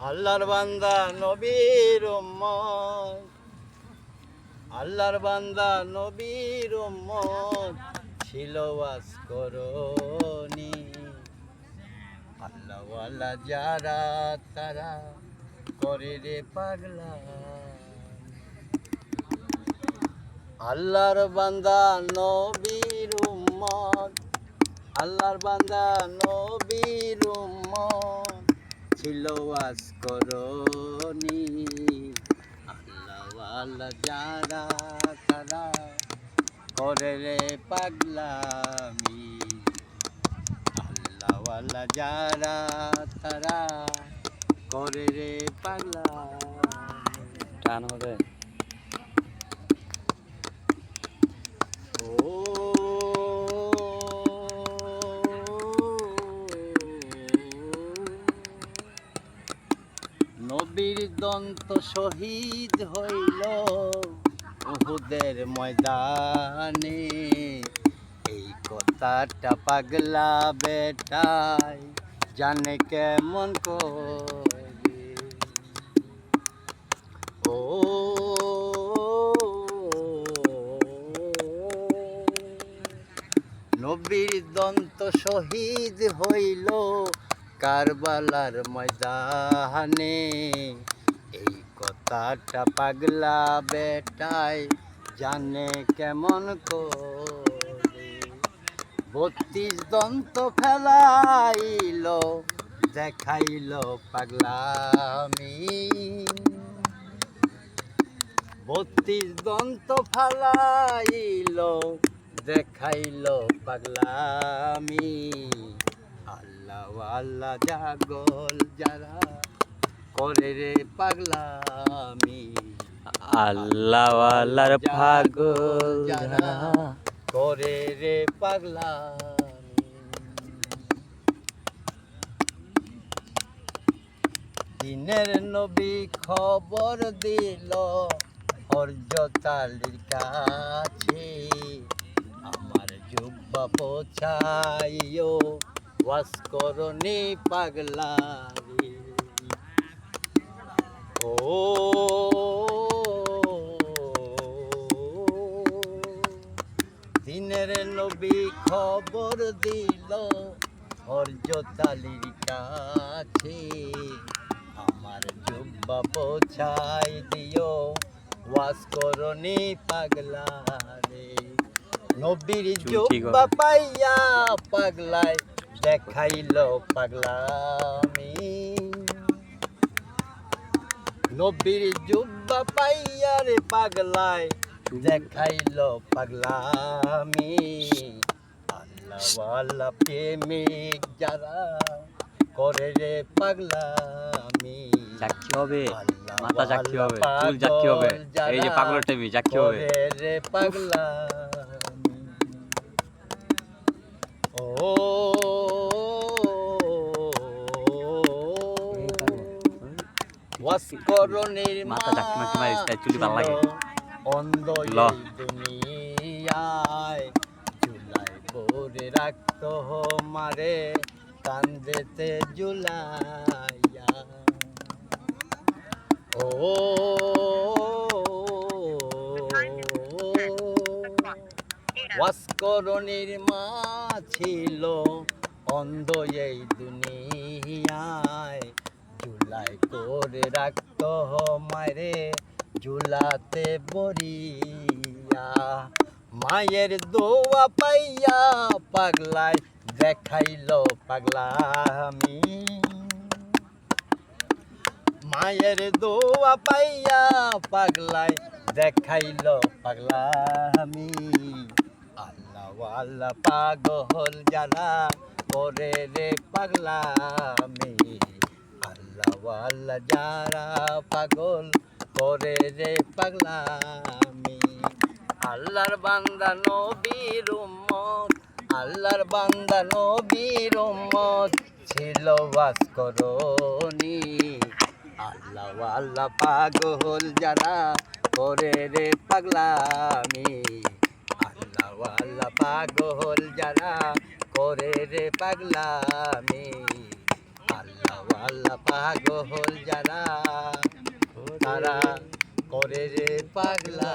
আল্লাহর বান্দা নবীর উম্মত, আল্লাহর বান্দা নবীর উম্মত ছিল ওয়াজ করনি। আল্লাহওয়ালা যারা তারা করে রে পাগলা। আল্লাহর বান্দা নবীর উম্মত, আল্লাহর বান্দা নবীর উম্মত ছিল ওয়াজ করনি। আল্লাহওয়ালা যারা তারা করে রে পাগলামি। আল্লাহওয়ালা যারা তারা করে রে পাগলামি। টান হবে। নবীর দন্ত শহীদ হইল উহুদের ময়দানে। এই কথাটা পাগলা বেটাই জানে কেমন করে। ও নবীর দন্ত শহীদ হইল কারবালার ময়দানে। এই কথাটা পাগলা বেটাই জানে কেমন করে। 32 দন্ত ফেলাইল দেখাইল পাগলামি। 32 দন্ত ফেলাইল দেখাইল পাগলামি। আল্লাহওয়ালা জাগল যারা করে রে পাগলামি। আল্লাহওয়ালার পাগল যারা করে রে পাগলামি। দিনের নবী খবর দিল হযরত আলীর কাছে। আমার জুব্বা পৌঁছাইও ওয়াজ করনি পাগলামি। ও দিনের নবী খবর দিল হযরত আলীর কাছে। আমার জুব্বা পৌঁছাই দিও ওয়াজ করনি পাগলা রে। নবীর জুব্বা পাইয়া পাগলায় দেখাইল পাগলামি। নবীর জুব্বা পাইয়া রে পাগলায় দেখাইল পাগলামি। আল্লাহওয়ালা প্রেমিক যারা করে রে পাগলামি। যাকি হবে, মাথা যাকি হবে, চুল যাকি হবে, এই যে পাগলের টাইমি যাকি হবে রে পাগলামি। ও ওয়াজ করনির মাথা যাকি মাকি মারিস তাই চুলি ভালো লাগে। অন্ধ এই দুনিয়ায় জুলাই ভরে রাখতো মারে কান্দেতে জুলাইয়া। ও ওয়াজ করনির মা ছিল অন্ধ এই দুনিয়ায় জুলাই করে রাখতো মারে ঝুলাতে বরিয়া। মায়ের দোয়া পাইয়া পাগলায় দেখাইল পাগলামি। মায়ের দোয়া পাইয়া পাগলায় দেখাইল পাগলামি। আল্লাহওয়ালা পাগল যারা করে রে পাগলামি। আল্লাহওয়ালা যারা পাগল করে রে পাগলামি। আল্লাহর বান্দা নবীর উম্মত, আল্লাহর বান্দা নবীর উম্মত ছিল ওয়াজ করনি। আল্লাহওয়ালা পাগল যারা করে রে পাগলামি। আল্লাহওয়ালা পাগল যারা করে রে পাগলামি। আল্লাহ পাগল যারা তারা করে রে পাগলা